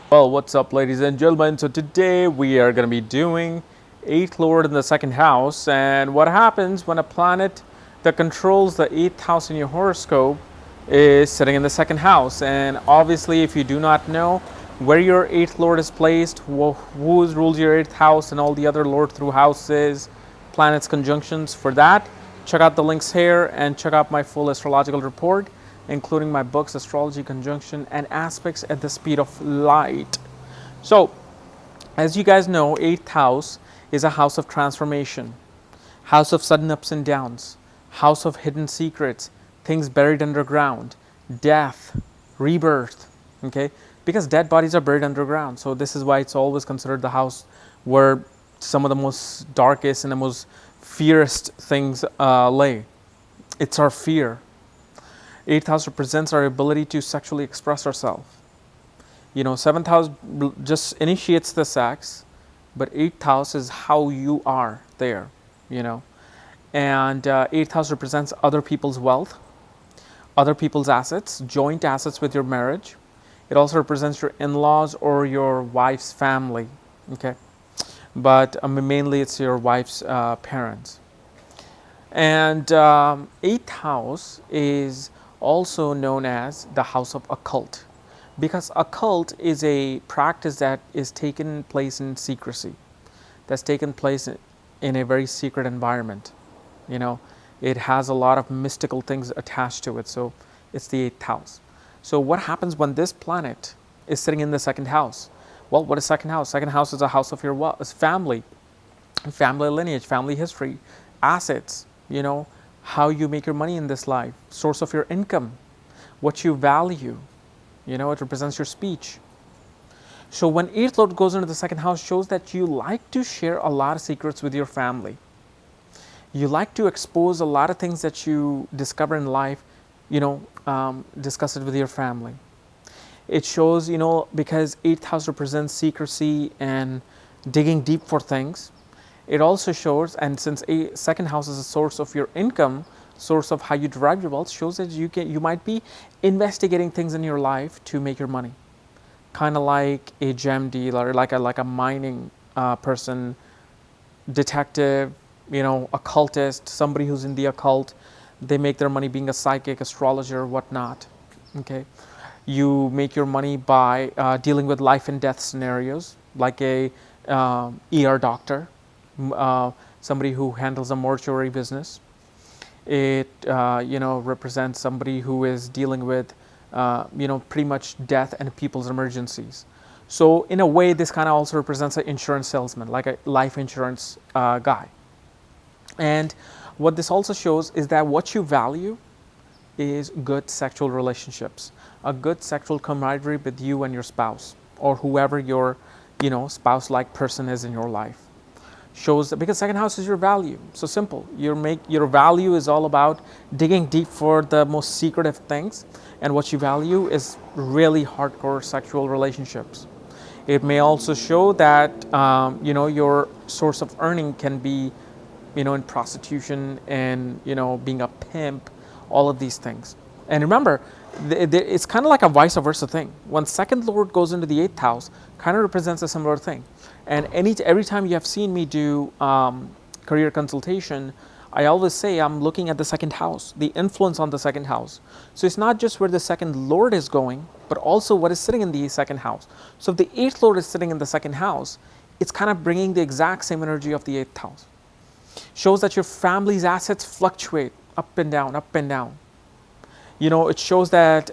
Well, what's up, ladies and gentlemen? So today we are going to be doing 8th Lord in the 2nd house, and what happens when a planet that controls the 8th house in your horoscope is sitting in the 2nd house. And obviously, if you do not know where your 8th Lord is placed, who rules your 8th house, and all the other Lord through houses, planets, conjunctions, for that, check out the links here and check out my full astrological report, including my books, Astrology, Conjunction, and Aspects at the Speed of Light. So, as you guys know, 8th house is a house of transformation, house of sudden ups and downs, house of hidden secrets, things buried underground, death, rebirth, okay? Because dead bodies are buried underground. So this is why it's always considered the house where some of the most darkest and the most fierce things lay. It's our fear. 8th house represents our ability to sexually express ourselves. 7th house just initiates the sex, but 8th house is how you are there, And 8th house represents other people's wealth, other people's assets, joint assets with your marriage. It also represents your in-laws or your wife's family, okay? But mainly it's your wife's parents. And 8th house is also known as the house of occult, because occult is a practice that is taken place in secrecy, that's taken place in a very secret environment. It has a lot of mystical things attached to it, so it's the 8th house. So what happens when this planet is sitting in the 2nd house? Well, what is 2nd house? 2nd house is a house of your family lineage, family history, assets, how you make your money in this life, source of your income, what you value. It represents your speech. So when 8th Lord goes into the 2nd house, shows that you like to share a lot of secrets with your family. You like to expose a lot of things that you discover in life, discuss it with your family. It shows, because 8th house represents secrecy and digging deep for things. It also shows, and since 2nd house is a source of your income, source of how you derive your wealth, shows that you might be investigating things in your life to make your money. Kind of like a gem dealer, like a mining person, detective, occultist, somebody who's in the occult. They make their money being a psychic, astrologer, whatnot. Okay, you make your money by dealing with life and death scenarios, like a ER doctor. Somebody who handles a mortuary business. It represents somebody who is dealing with pretty much death and people's emergencies. So in a way, this kind of also represents an insurance salesman, like a life insurance guy. And what this also shows is that what you value is good sexual relationships, a good sexual camaraderie with you and your spouse, or whoever your spouse-like person is in your life. Shows that, because 2nd house is your value. So simple. Your value is all about digging deep for the most secretive things, and what you value is really hardcore sexual relationships. It may also show that your source of earning can be in prostitution and being a pimp, all of these things. And remember, it's kind of like a vice versa thing. When 2nd Lord goes into the 8th house, kind of represents a similar thing. And every time you have seen me do career consultation, I always say I'm looking at the 2nd house, the influence on the 2nd house. So it's not just where the 2nd Lord is going, but also what is sitting in the 2nd house. So if the 8th Lord is sitting in the 2nd house, it's kind of bringing the exact same energy of the 8th house. Shows that your family's assets fluctuate up and down, up and down. It shows that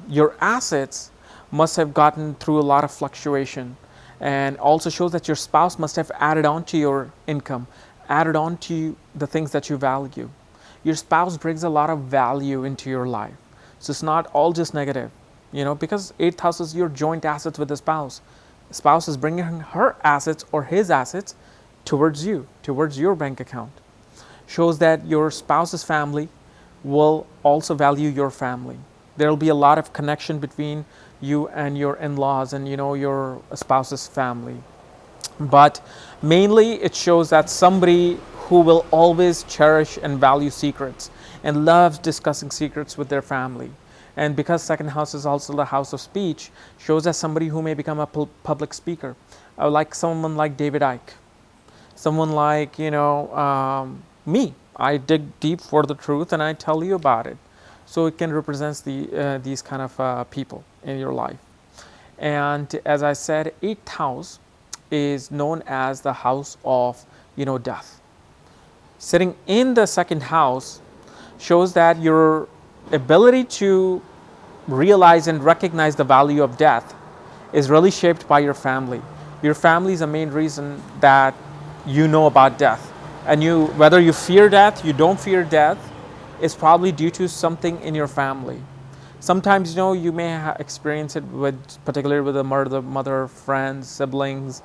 your assets must have gotten through a lot of fluctuation, and also shows that your spouse must have added on to your income, added on to the things that you value. Your spouse brings a lot of value into your life. So it's not all just negative, because 8th house is your joint assets with the spouse. The spouse is bringing her assets or his assets towards you, towards your bank account. Shows that your spouse's family will also value your family. There will be a lot of connection between you and your in-laws and your spouse's family. But mainly it shows that somebody who will always cherish and value secrets and loves discussing secrets with their family. And because second house is also the house of speech, shows as somebody who may become a public speaker, like someone like David Icke, someone like, me. I dig deep for the truth and I tell you about it. So it can represent these kind of people in your life. And as I said, 8th house is known as the house of, death. Sitting in the second house shows that your ability to realize and recognize the value of death is really shaped by your family. Your family is the main reason that you know about death. And whether you fear death, you don't fear death, is probably due to something in your family. Sometimes, you may experience it particularly with a mother, friends, siblings,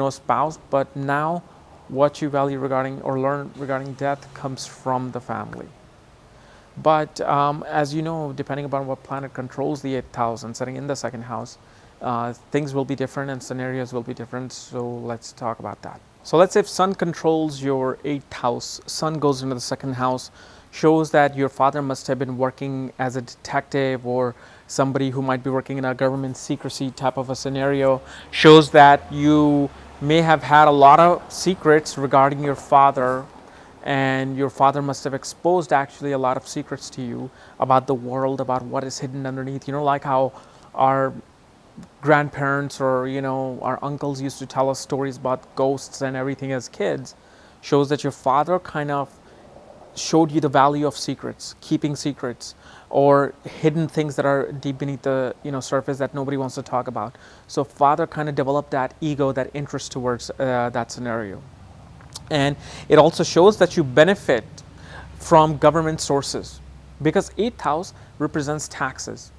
spouse. But now, what you value regarding or learn regarding death comes from the family. But as you know, depending upon what planet controls the 8th house and setting in the second house, things will be different and scenarios will be different. So let's talk about that. So let's say if Sun controls your 8th house, Sun goes into the second house, shows that your father must have been working as a detective or somebody who might be working in a government secrecy type of a scenario, shows that you may have had a lot of secrets regarding your father, and your father must have exposed actually a lot of secrets to you about the world, about what is hidden underneath. Like how our grandparents or our uncles used to tell us stories about ghosts and everything as kids, shows that your father kind of showed you the value of secrets, keeping secrets, or hidden things that are deep beneath the surface that nobody wants to talk about. So father kind of developed that ego, that interest towards that scenario. And it also shows that you benefit from government sources, because 8th house represents taxes.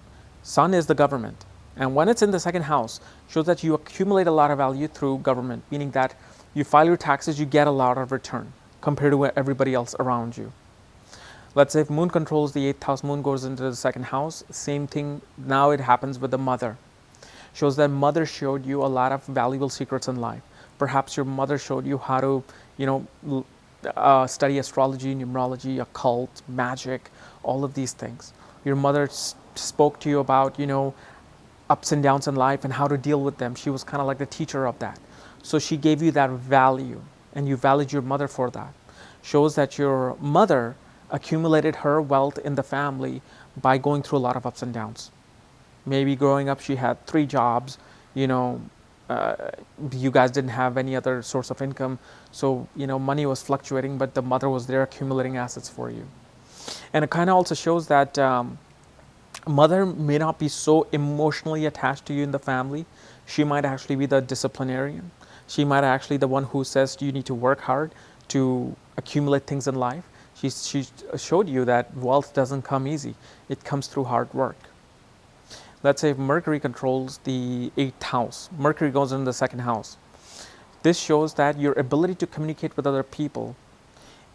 Sun is the government. And when it's in the second house, shows that you accumulate a lot of value through government, meaning that you file your taxes, you get a lot of return compared to everybody else around you. Let's say if Moon controls the 8th house, Moon goes into the second house, same thing, now it happens with the mother. Shows that mother showed you a lot of valuable secrets in life. Perhaps your mother showed you how to, study astrology, numerology, occult, magic, all of these things. Your mother spoke to you about, ups and downs in life and how to deal with them. She was kind of like the teacher of that. So she gave you that value, and you valued your mother for that. Shows that your mother accumulated her wealth in the family by going through a lot of ups and downs. Maybe growing up she had 3 jobs, you guys didn't have any other source of income, so money was fluctuating, but the mother was there accumulating assets for you. And it kind of also shows that mother may not be so emotionally attached to you in the family. She might actually be the disciplinarian. She might actually the one who says you need to work hard to accumulate things in life. She showed you that wealth doesn't come easy. It comes through hard work. Let's say if Mercury controls the 8th house, Mercury goes into the second house. This shows that your ability to communicate with other people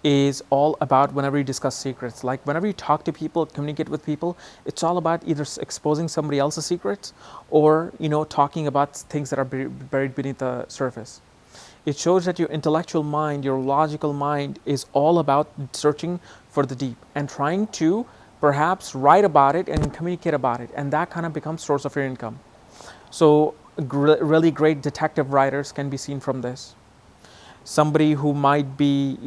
is all about whenever you discuss secrets. Like whenever you talk to people, communicate with people, it's all about either exposing somebody else's secrets or, talking about things that are buried beneath the surface. It shows that your intellectual mind, your logical mind is all about searching for the deep and trying to perhaps write about it and communicate about it. And that kind of becomes source of your income. So really great detective writers can be seen from this. Somebody who might be,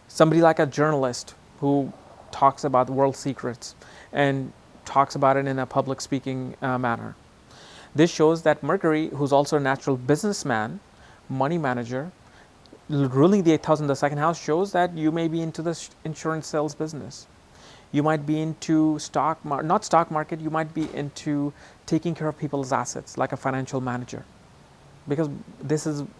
somebody like a journalist who talks about world secrets and talks about it in a public speaking manner. This shows that Mercury, who's also a natural businessman, money manager, ruling the 8th house in the second house, shows that you may be into the insurance sales business. You might be into not stock market, you might be into taking care of people's assets, like a financial manager. Because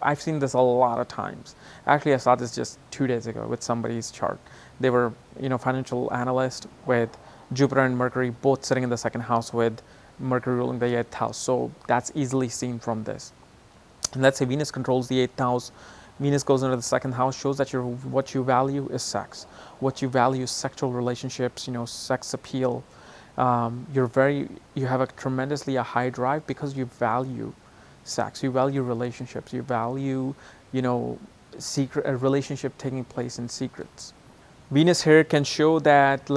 I've seen this a lot of times. Actually, I saw this just 2 days ago with somebody's chart. They were, financial analyst with Jupiter and Mercury both sitting in the second house with Mercury ruling the 8th house. So that's easily seen from this. And let's say Venus controls the 8th house. Venus goes into the second house, shows that what you value is sex. What you value is sexual relationships, sex appeal. You have a tremendously high drive because you value sex, you value relationships, you value, a relationship taking place in secrets. Venus here can show that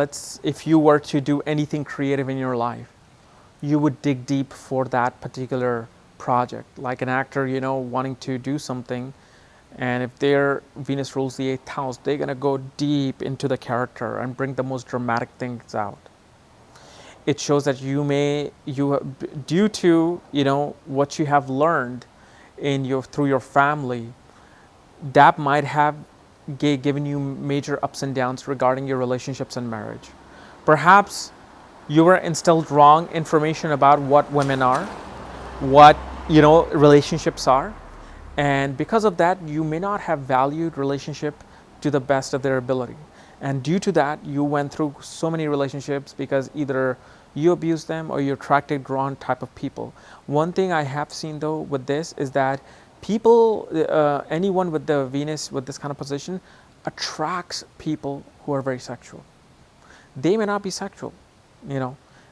if you were to do anything creative in your life, you would dig deep for that particular project. Like an actor, wanting to do something, and if their Venus rules the 8th house, they're going to go deep into the character and bring the most dramatic things out. It shows that due to what you have learned through your family, that might have given you major ups and downs regarding your relationships and marriage. Perhaps you were instilled wrong information about what women are, what relationships are, and because of that, you may not have valued relationship to the best of their ability. And due to that, you went through so many relationships because either you abused them or you attracted wrong type of people. One thing I have seen though with this is that people, anyone with the Venus with this kind of position attracts people who are very sexual. They may not be sexual,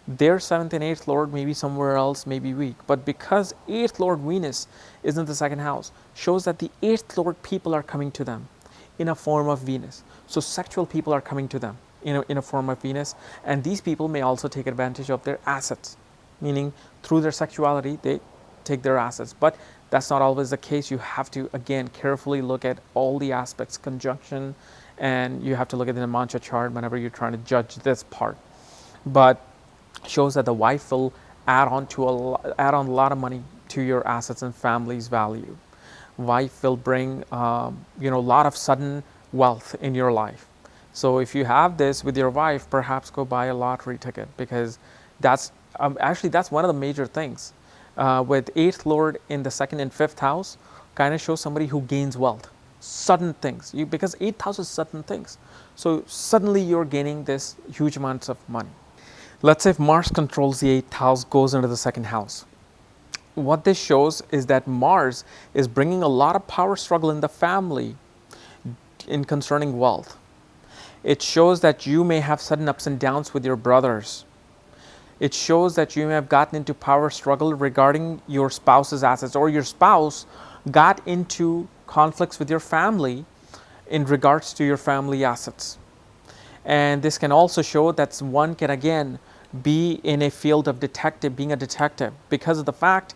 their 7th and 8th Lord may be somewhere else, may be weak. But because 8th Lord Venus is in the 2nd house, shows that the 8th Lord people are coming to them in a form of Venus. So sexual people are coming to them in a form of Venus. And these people may also take advantage of their assets, meaning through their sexuality, they take their assets. But that's not always the case. You have to, again, carefully look at all the aspects, conjunction, and you have to look at the mantra chart whenever you're trying to judge this part. But shows that the wife will add on a lot of money to your assets and family's value. Wife will bring a lot of sudden wealth in your life. So if you have this with your wife, perhaps go buy a lottery ticket, because that's one of the major things. With 8th Lord in the 2nd and 5th house, kind of shows somebody who gains wealth, sudden things. Because 8th house is sudden things. So suddenly you're gaining this huge amounts of money. Let's say if Mars controls the 8th house, goes into the 2nd house. What this shows is that Mars is bringing a lot of power struggle in the family in concerning wealth. It shows that you may have sudden ups and downs with your brothers. It shows that you may have gotten into power struggle regarding your spouse's assets, or your spouse got into conflicts with your family in regards to your family assets. And this can also show that one can again be in a field of being a detective, because of the fact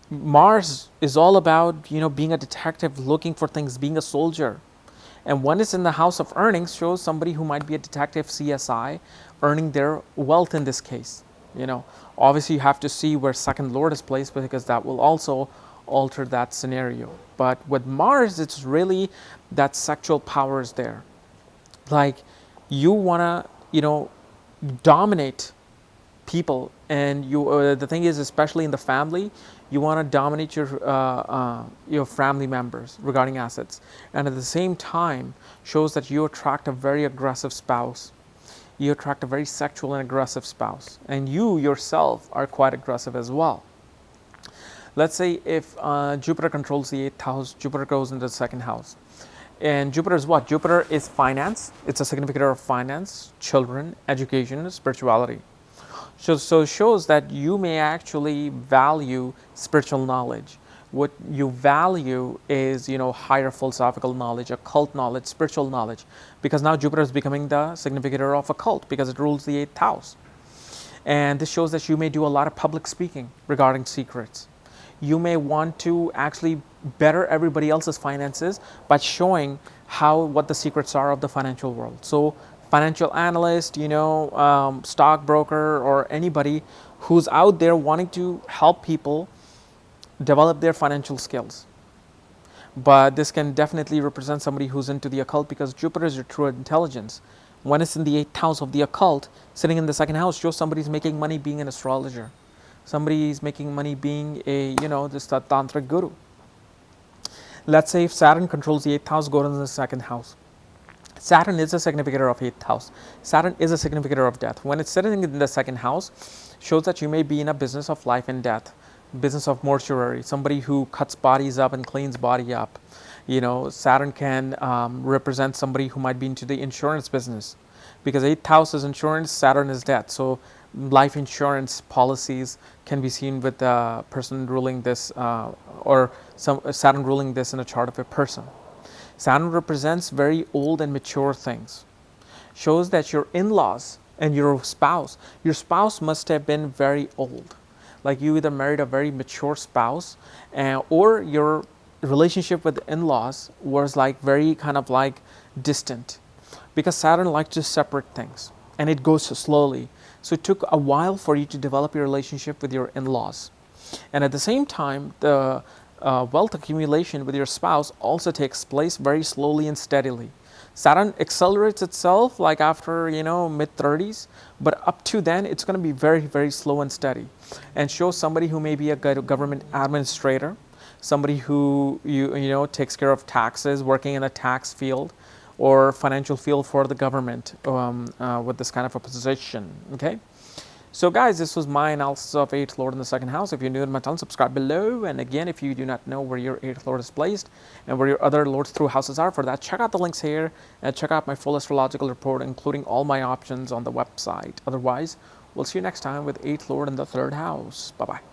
Mars is all about being a detective, looking for things, being a soldier. And when it's in the house of earnings, shows somebody who might be a detective, CSI, earning their wealth in this case. Obviously you have to see where 2nd Lord is placed, because that will also alter that scenario. But with Mars, it's really that sexual power is there. Like you want to dominate people, and the thing is, especially in the family, you want to dominate your family members regarding assets, and at the same time shows that you attract a very aggressive spouse. You attract a very sexual and aggressive spouse, and you yourself are quite aggressive as well. Let's say if Jupiter controls the 8th house, Jupiter goes into the 2nd house. And Jupiter is what? Jupiter is finance. It's a significator of finance, children, education, spirituality. So it shows that you may actually value spiritual knowledge. What you value is, higher philosophical knowledge, occult knowledge, spiritual knowledge, because now Jupiter is becoming the significator of occult, because it rules the 8th house. And this shows that you may do a lot of public speaking regarding secrets. You may want to actually better everybody else's finances by showing what the secrets are of the financial world. So financial analyst, stockbroker, or anybody who's out there wanting to help people develop their financial skills. But this can definitely represent somebody who's into the occult, because Jupiter is your true intelligence. When it's in the 8th house of the occult, sitting in the 2nd house, shows somebody's making money being an astrologer. Somebody's making money being a tantric guru. Let's say if Saturn controls the 8th house, go into the 2nd house. Saturn is a significator of 8th house. Saturn is a significator of death. When it's sitting in the 2nd house, shows that you may be in a business of life and death, business of mortuary, somebody who cuts bodies up and cleans body up. Saturn can represent somebody who might be into the insurance business, because 8th house is insurance, Saturn is death. So life insurance policies can be seen with the person ruling this, or some Saturn ruling this in a chart of a person. Saturn represents very old and mature things. shows that your in-laws and your spouse must have been very old. Like you either married a very mature spouse, or your relationship with the in-laws was like very kind of like distant, because Saturn likes to separate things and it goes so slowly. So it took a while for you to develop your relationship with your in-laws. And at the same time, the wealth accumulation with your spouse also takes place very slowly and steadily. Saturn accelerates itself like after, mid 30s, but up to then it's going to be very, very slow and steady, and shows somebody who may be a government administrator, somebody who takes care of taxes, working in the tax field or financial field for the government, with this kind of a position. Okay. So guys, this was my analysis of 8th Lord in the second house. If you're new to my channel, subscribe below. And again, if you do not know where your 8th Lord is placed and where your other Lords through houses are, for that, check out the links here and check out my full astrological report, including all my options on the website. Otherwise, we'll see you next time with 8th Lord in the 3rd house. Bye-bye.